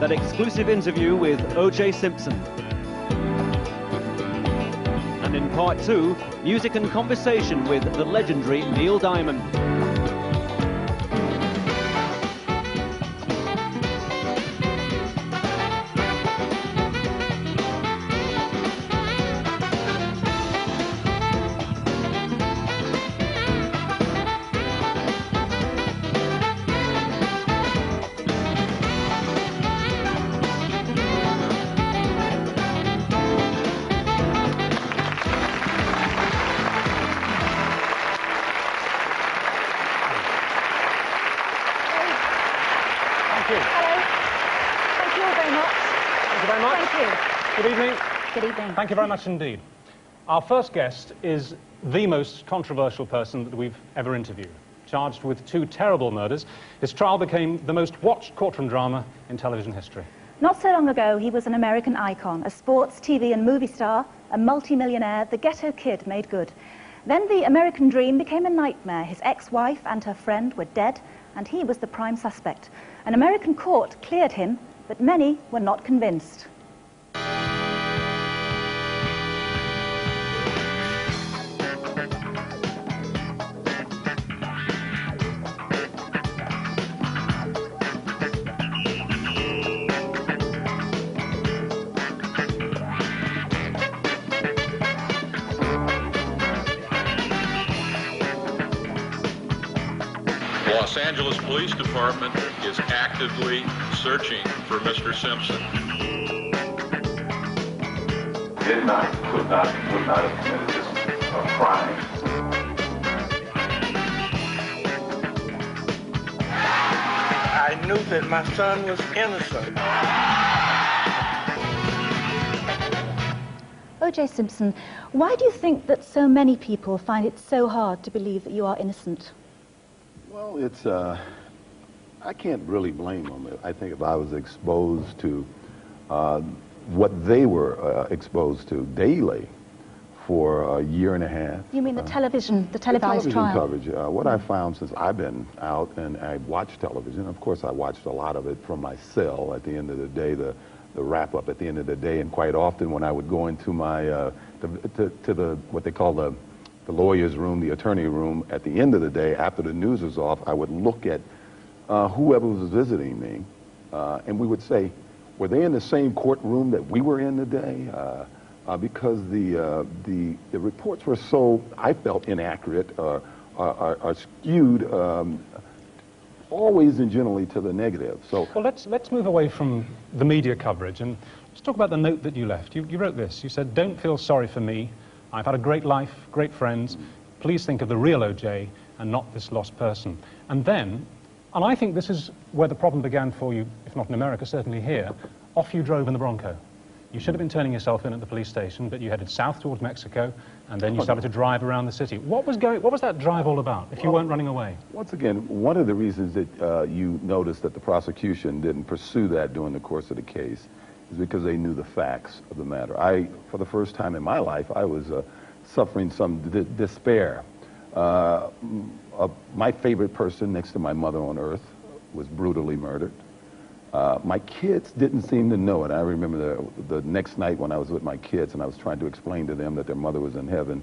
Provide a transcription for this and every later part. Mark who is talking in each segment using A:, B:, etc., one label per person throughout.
A: that exclusive interview with O.J. Simpson. And in part 2, music and conversation with the legendary Neil Diamond.
B: Good evening.
C: Good evening.
B: Thank you very much indeed. Our first guest is the most controversial person that we've ever interviewed. Charged with 2 terrible murders, his trial became the most watched courtroom drama in television history.
C: Not so long ago, he was an American icon, a sports, TV and movie star, a multi-millionaire, the ghetto kid made good. Then the American dream became a nightmare. His ex-wife and her friend were dead, and he was the prime suspect. An American court cleared him, but many were not convinced.
D: The Los Angeles Police Department is actively searching for Mr. Simpson.
E: Could not have committed this crime.
F: I knew that my son was innocent.
C: O.J. Simpson, why do you think that so many people find it so hard to believe that you are innocent?
E: Well, it's, I can't really blame them. I think if I was exposed to what they were exposed to daily for a year and a half.
C: You mean the televised
E: television
C: trial?
E: Coverage. What I found since I've been out and I watched television, of course I watched a lot of it from my cell at the end of the day, the wrap-up at the end of the day, and quite often when I would go into my, to what they call the lawyer's room, the attorney room, at the end of the day, after the news was off, I would look at whoever was visiting me, and we would say, were they in the same courtroom that we were in today? Because the reports were so, I felt, inaccurate or skewed always and generally to the negative. So,
B: well, let's move away from the media coverage and let's talk about the note that you left. You wrote this. You said, "Don't feel sorry for me. I've had a great life, great friends. Please think of the real O.J. and not this lost person." And then, and I think this is where the problem began for you, if not in America, certainly here, off you drove in the Bronco. You should have been turning yourself in at the police station, but you headed south towards Mexico, and then you started to drive around the city. What was that drive all about, if you weren't running away?
E: Once again, one of the reasons that you noticed that the prosecution didn't pursue that during the course of the case is because they knew the facts of the matter. For the first time in my life, I was suffering some despair. My favorite person next to my mother on earth was brutally murdered. My kids didn't seem to know it. I remember the next night when I was with my kids and I was trying to explain to them that their mother was in heaven.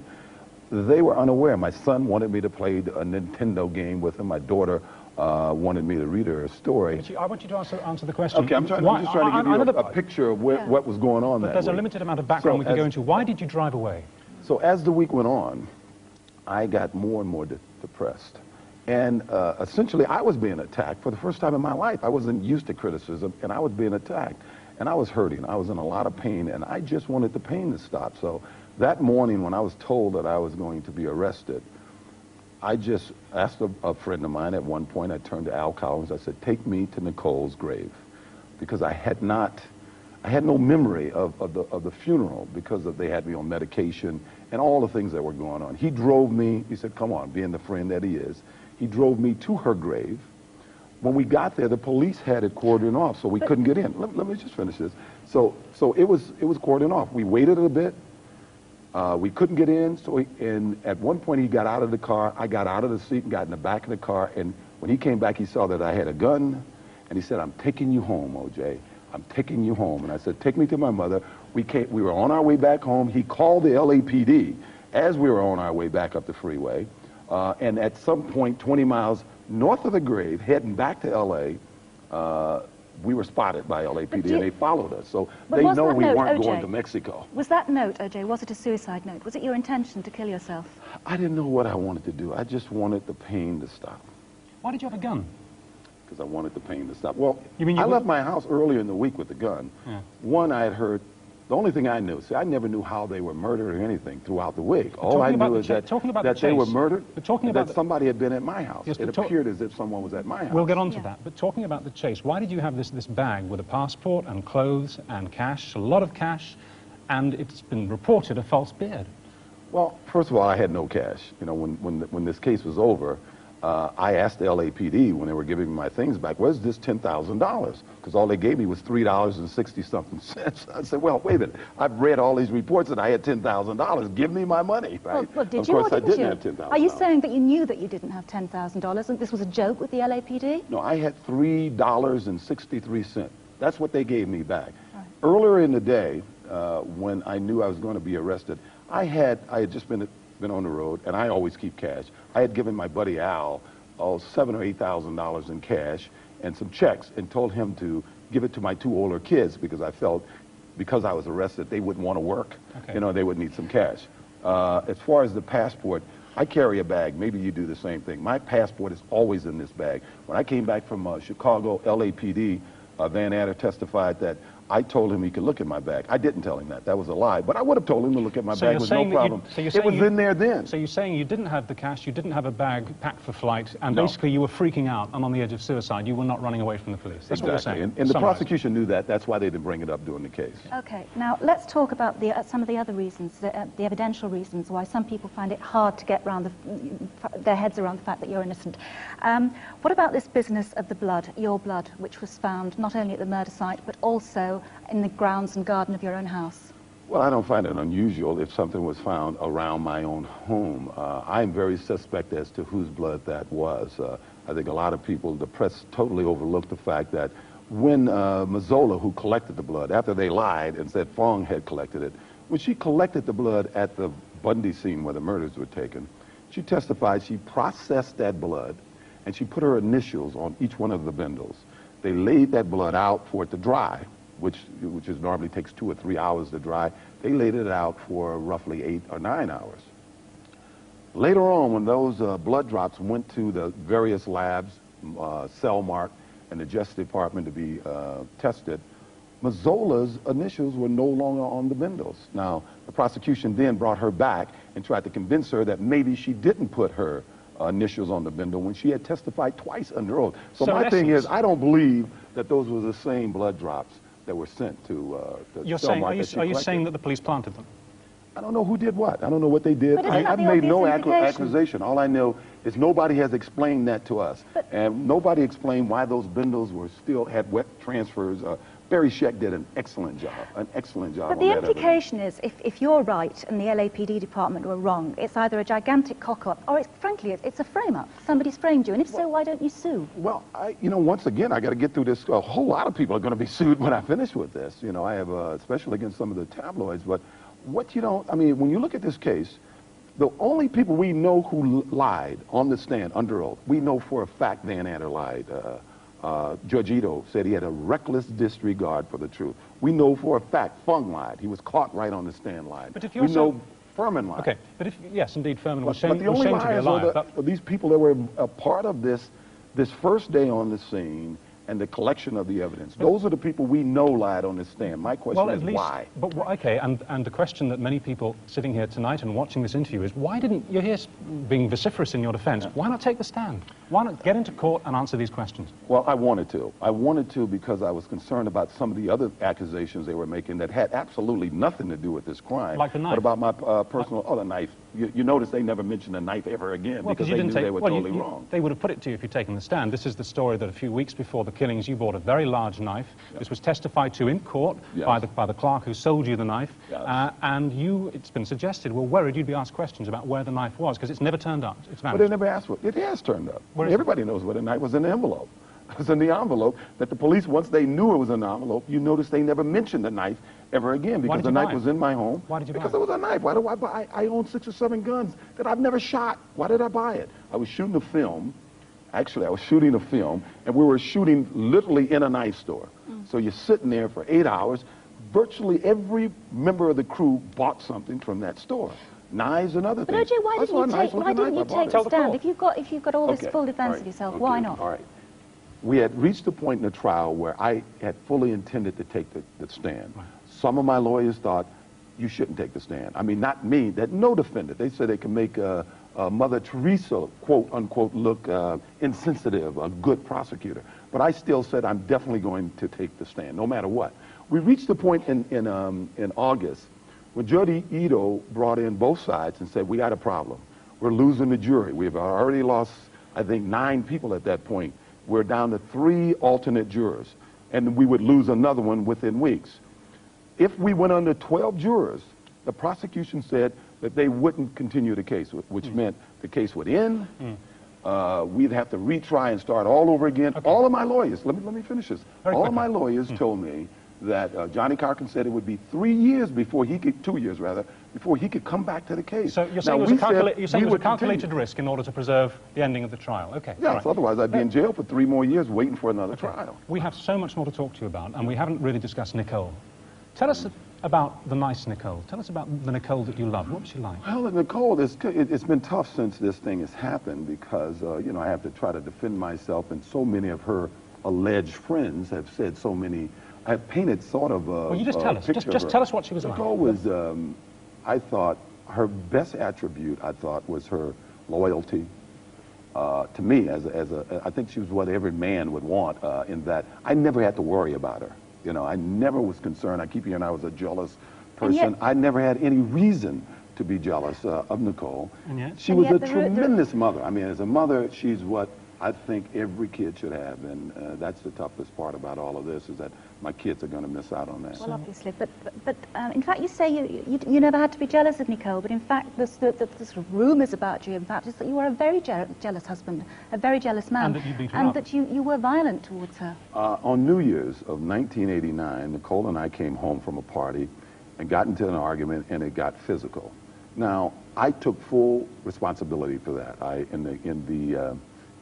E: They were unaware. My son wanted me to play a Nintendo game with him. My daughter wanted me to read her a story.
B: I want you to answer the question.
E: Okay, I'm just trying to give you a picture of what was going on that week.
B: There's a limited amount of background we can go into. Why did you drive away?
E: So as the week went on, I got more and more depressed. And essentially, I was being attacked for the first time in my life. I wasn't used to criticism, and I was being attacked. And I was hurting. I was in a lot of pain, and I just wanted the pain to stop. So that morning, when I was told that I was going to be arrested, I just asked a friend of mine at one point. I turned to Al Collins. I said, "Take me to Nicole's grave," because I had no memory of the funeral because they had me on medication and all the things that were going on. He drove me. He said, "Come on," being the friend that he is. He drove me to her grave. When we got there, the police had it cordoned off, so we couldn't get in. Let me just finish this. So it was cordoned off. We waited a bit. We couldn't get in, and at one point he got out of the car. I got out of the seat and got in the back of the car, and when he came back, he saw that I had a gun, and he said, "I'm taking you home, O.J. I'm taking you home. And I said, take me to my mother. We were on our way back home. He called the LAPD as we were on our way back up the freeway. And at some point, 20 miles north of the grave, heading back to LA, we were spotted by LAPD and they followed us. So they know we weren't going to Mexico.
C: Was that note, OJ, was it a suicide note? Was it your intention to kill yourself?
E: I didn't know what I wanted to do. I just wanted the pain to stop.
B: Why did you have a gun?
E: Because I wanted the pain to stop. Well,
B: you mean
E: I left my house earlier in the week with the gun. Yeah. One, I had heard, the only thing I knew, see, I never knew how they were murdered or anything throughout the week. All I knew is that they were murdered, that somebody had been at my house. Yes, it appeared as if someone was at my house.
B: We'll get on to that. But talking about the chase, why did you have this bag with a passport and clothes and cash, a lot of cash, and it's been reported a false beard?
E: Well, first of all, I had no cash. You know, when this case was over, I asked the LAPD when they were giving me my things back, where's this $10,000? Because all they gave me was $3.60-something. I said, well, wait a minute. I've read all these reports that I had $10,000. Give me my money, right?
C: Well, did
E: of
C: you
E: course,
C: or
E: I
C: didn't
E: didn't
C: you?
E: have $10,000.
C: Are you saying that you knew that you didn't have $10,000 and this was a joke with the LAPD?
E: No, I had $3.63. That's what they gave me back. Right. Earlier in the day, when I knew I was going to be arrested, I had just been on the road, and I always keep cash. I had given my buddy Al $7,000 or $8,000 in cash and some checks and told him to give it to my two older kids because I felt, because I was arrested, they wouldn't want to work. Okay. You know, they would need some cash. As far as the passport, I carry a bag. Maybe you do the same thing. My passport is always in this bag. When I came back from Chicago, LAPD, Van Adder testified that I told him he could look at my bag. I didn't tell him that. That was a lie. But I would have told him to look at my bag with no problem. It was in there then.
B: So you're saying you didn't have the cash, you didn't have a bag packed for flight, and basically you were freaking out and on the edge of suicide. You were not running away from the police. That's what you're saying.
E: And the prosecution knew that. That's why they didn't bring it up during the case.
C: Okay. Now, let's talk about some of the other reasons, the evidential reasons why some people find it hard to get their heads around the fact that you're innocent. What about this business of the blood, your blood, which was found not only at the murder site, but also in the grounds and garden of your own house?
E: Well, I don't find it unusual if something was found around my own home. I'm very suspect as to whose blood that was. I think a lot of people, the press totally overlooked the fact that when Mazzola, who collected the blood, after they lied and said Fong had collected it, when she collected the blood at the Bundy scene where the murders were taken, she testified she processed that blood and she put her initials on each one of the bindles. They laid that blood out for it to dry, which normally takes 2 or 3 hours to dry. They laid it out for roughly 8 or 9 hours. Later on, when those blood drops went to the various labs, Cellmark and the Justice Department to be tested, Mazzola's initials were no longer on the bindles. Now, the prosecution then brought her back and tried to convince her that maybe she didn't put her initials on the bindle when she had testified twice under oath. So my thing is, I don't believe that those were the same blood drops that were sent to
B: Cellmark. Are you saying that the police planted them?
E: I don't know who did what. I don't know what they did. I've made no accusation. All I know is nobody has explained that to us. And nobody explained why those bindles had wet transfers. Barry Scheck did an excellent job
C: But the implication is, if you're right and the LAPD department were wrong, it's either a gigantic cock-up or, frankly, it's a frame-up. Somebody's framed you, and if so, why don't you sue?
E: Well, once again, I got to get through this. A whole lot of people are going to be sued when I finish with this. You know, I have, especially against some of the tabloids, but when you look at this case, the only people we know who lied on the stand under oath, we know for a fact Van Adder lied. Judge Ito said he had a reckless disregard for the truth. We know for a fact Fung lied. He was caught right on the stand lying.
B: But if
E: we know Furman lied.
B: Okay, but yes, indeed, Furman was shamed
E: to be a liar.
B: But
E: these people that were a part of this first day on the scene and the collection of the evidence. Those are the people we know lied on this stand. My question is why?
B: But okay, and the question that many people sitting here tonight and watching this interview is, why didn't you're here being vociferous in your defense? Yeah. Why not take the stand? Why not get into court and answer these questions?
E: Well, I wanted to. I wanted to because I was concerned about some of the other accusations they were making that had absolutely nothing to do with this crime.
B: Like the knife.
E: But about my personal, the knife. You notice they never mentioned a knife ever again because they knew they were totally wrong.
B: They would have put it to you if you'd taken the stand. This is the story that a few weeks before the killings, you bought a very large knife. Yes. This was testified to in court by the clerk who sold you the knife. Yes. And it's been suggested, we're worried you'd be asked questions about where the knife was because it's never turned up. It's vanished.
E: But they never asked for it. It has turned up. Everybody knows where the knife was in the envelope. was in the envelope, that the police, once they knew it was in the envelope, you notice they never mentioned the knife ever again, because the knife was in my home.
B: Why did you buy it?
E: Because it was a knife. Why do I buy? I own 6 or 7 guns that I've never shot. Why did I buy it? I was shooting a film. Actually, I was shooting a film, and we were shooting literally in a knife store. So you're sitting there for 8 hours. Virtually every member of the crew bought something from that store. Knives and other things.
C: But OJ, why didn't you take the stand? If you've got all this full defense of yourself, why not?
E: All right. We had reached a point in the trial where I had fully intended to take the stand. Right. Some of my lawyers thought you shouldn't take the stand. I mean, not me, that no defendant. They said they can make Mother Teresa, quote unquote, look insensitive, a good prosecutor. But I still said I'm definitely going to take the stand, no matter what. We reached the point in August when Judge Ito brought in both sides and said, we got a problem. We're losing the jury. We've already lost, I think, 9 people at that point. We're down to 3 alternate jurors, and we would lose another one within weeks. If we went under 12 jurors, the prosecution said that they wouldn't continue the case, which meant the case would end. We'd have to retry and start all over again. Okay. All of my lawyers, let me finish this. All of my lawyers told me that Johnny Cochran said it would be 3 years before he could, 2 years rather, before he could come back to the case.
B: So you're saying it was a calculated risk in order to preserve the ending of the trial. Okay.
E: Yes, right. Otherwise I'd be in jail for 3 more years waiting for another trial.
B: We have so much more to talk to you about, and we haven't really discussed Nicole. Tell us about the nice Nicole. Tell us about the Nicole that you love. What was she like?
E: Well, Nicole, it's been tough since this thing has happened because, you know, I have to try to defend myself, and so many of her alleged friends have said so many. I've painted sort of a
B: Well, you just tell us. Just tell us what she was like.
E: Nicole was, I thought, her best attribute, I thought, was her loyalty. To me, I think she was what every man would want in that I never had to worry about her. You know, I never was concerned. I keep hearing I was a jealous person. I never had any reason to be jealous of Nicole. She was a tremendous mother. I mean, as a mother, she's what I think every kid should have, and that's the toughest part about all of this, is that my kids are going to miss out on that.
C: Well, obviously, but in fact, you say you never had to be jealous of Nicole, but in fact, there's rumours about you, in fact, is that you were a very jealous husband, a very jealous man,
B: and that you beat her
C: and
B: up.
C: that you were violent towards her.
E: On New Year's of 1989, Nicole and I came home from a party and got into an argument, and it got physical. Now, I took full responsibility for that.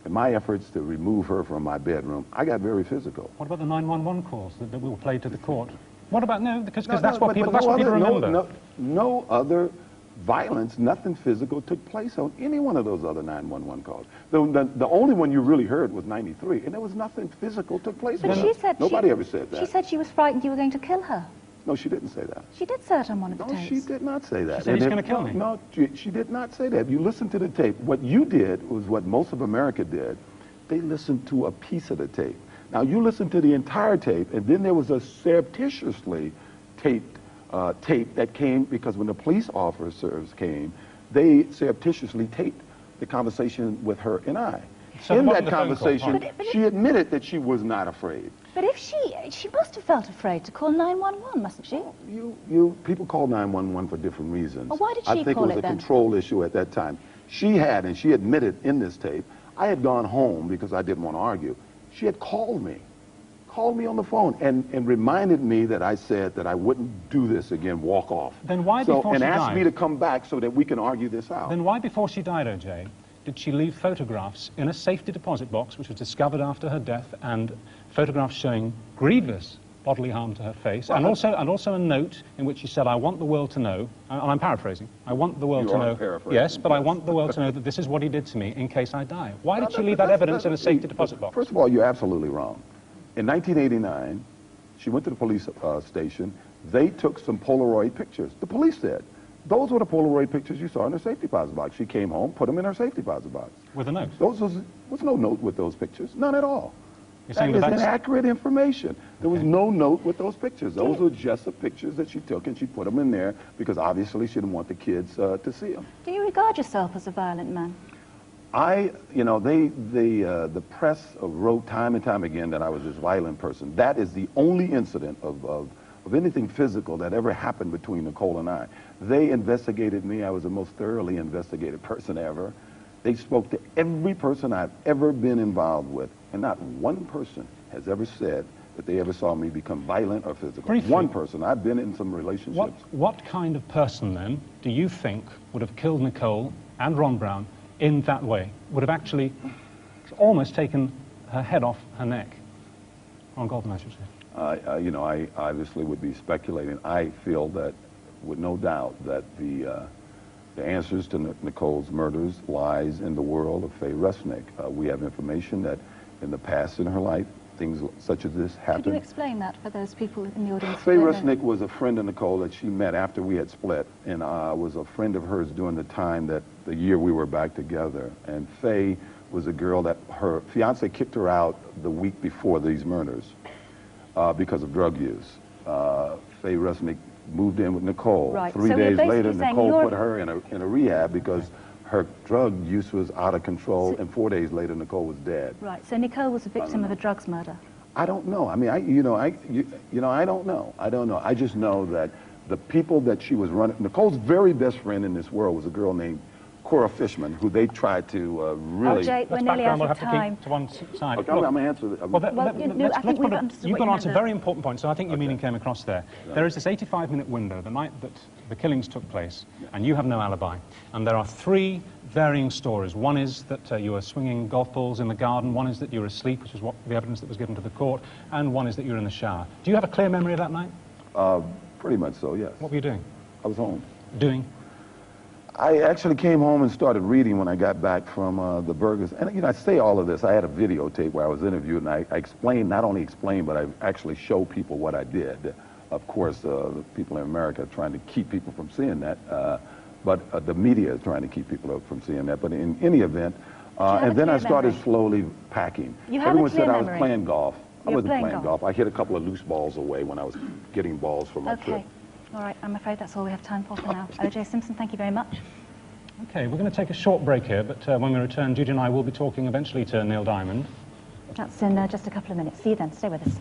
E: In my efforts to remove her from my bedroom, I got very physical.
B: What about the 911 calls that were played to the court? What about, because that's what people remember.
E: No other violence, nothing physical took place on any one of those other 911 calls. The only one you really heard was 93, and there was nothing physical took place on it. Nobody ever said that.
C: She said she was frightened you were going to kill her.
E: No, she didn't say that.
C: She did say it on one of the tapes.
E: No, she did not say that.
B: She said he's going to kill me.
E: No, she did not say that. If you listen to the tape, what you did was what most of America did. They listened to a piece of the tape. Now, you listened to the entire tape, and then there was a surreptitiously taped tape that came, because when the police officers came, they surreptitiously taped the conversation with her and I.
B: So
E: in that conversation, she admitted that she was not afraid.
C: But if she must have felt afraid to call 911, mustn't she?
E: People call 911 for different reasons.
C: Well, why did she
E: I think
C: call
E: it was a control issue at that time. She had, and she admitted in this tape, I had gone home because I didn't want to argue. She had called me on the phone, and reminded me that I said that I wouldn't do this again, walk off.
B: Then why before she died?
E: And asked me to come back so that we can argue this out.
B: Then why before she died, OJ, did she leave photographs in a safety deposit box, which was discovered after her death, and photographs showing grievous bodily harm to her face, and also a note in which she said, "I want the world to know," and I'm paraphrasing, "I want the world to know." Yes, but I want the world to know that this is what he did to me in case I die. Why did she leave that evidence in a safety deposit box?
E: First of all, you're absolutely wrong. In 1989, she went to the police station. They took some Polaroid pictures. The police said, those were the Polaroid pictures you saw in her safety deposit box. She came home, put them in her safety deposit box.
B: With a note?
E: Was no note with those pictures. None at all.
B: You're saying
E: that is inaccurate information. There was no note with those pictures. Those were just the pictures that she took, and she put them in there because obviously she didn't want the kids to see them.
C: Do you regard yourself as a violent man?
E: The press wrote time and time again that I was this violent person. That is the only incident of anything physical that ever happened between Nicole and I. They investigated me. I was the most thoroughly investigated person ever. They spoke to every person I've ever been involved with, And not one person has ever said that they ever saw me become violent or physical.
B: Briefly.
E: One person. I've been in some relationships.
B: What kind of person, then, do you think would have killed Nicole and Ron Brown in that way? Would have actually almost taken her head off her neck? Ron Goldman, I should say.
E: You know, I obviously would be speculating. I feel that, with no doubt, that the answers to Nicole's murders lies in the world of Faye Resnick. We have information that in the past in her life, things such as this happened.
C: Could you explain that for those people in the audience?
E: Faye Resnick was a friend of Nicole that she met after we had split, and was a friend of hers during the time that the year we were back together. And Faye was a girl that her fiance kicked her out the week before these murders because of drug use. Faye Resnick moved in with Nicole.
C: Right.
E: 3
C: So
E: days
C: we're
E: later,
C: basically saying
E: Nicole put her in a rehab because her drug use was out of control, and 4 days later, Nicole was dead.
C: Right. So Nicole was a victim of a drugs murder.
E: I don't know. I mean, I don't know. I don't know. I just know that the people that she was running, Nicole's very best friend in this world was a girl named Cora Fishman, who they tried to really...
C: Oh, Jake, we're nearly out
B: We'll
C: of
B: have
C: time.
B: to keep to one side.
E: Okay, I'm going to answer the...
C: I think we've understood
B: You've
C: what
B: gone
C: you
B: on to
C: meant
B: very important points, so I think your meaning came across there. There is this 85-minute window, the night that the killings took place, and you have no alibi. And there are three varying stories. One is that you were swinging golf balls in the garden, one is that you were asleep, which is what the evidence that was given to the court, and one is that you were in the shower. Do you have a clear memory of that night?
E: Pretty much so, yes.
B: What were you doing?
E: I was home.
B: Doing?
E: I actually came home and started reading when I got back from the burgers. And, you know, I say all of this. I had a videotape where I was interviewed, and I explained, not only explained, but I actually showed people what I did. Of course, the people in America are trying to keep people from seeing that, but the media is trying to keep people from seeing that. But in any event, and then I started slowly packing.
C: You have
E: Everyone
C: a clear
E: said
C: memory.
E: I was playing golf. I
C: You're
E: wasn't
C: playing
E: playing golf. I hit a couple of loose balls away when I was getting balls for my trip.
C: Okay. All right. I'm afraid that's all we have time for now. O.J. Simpson, thank you very much.
B: Okay, we're going to take a short break here, but when we return, Judy and I will be talking eventually to Neil Diamond.
C: That's in just a couple of minutes. See you then. Stay with us.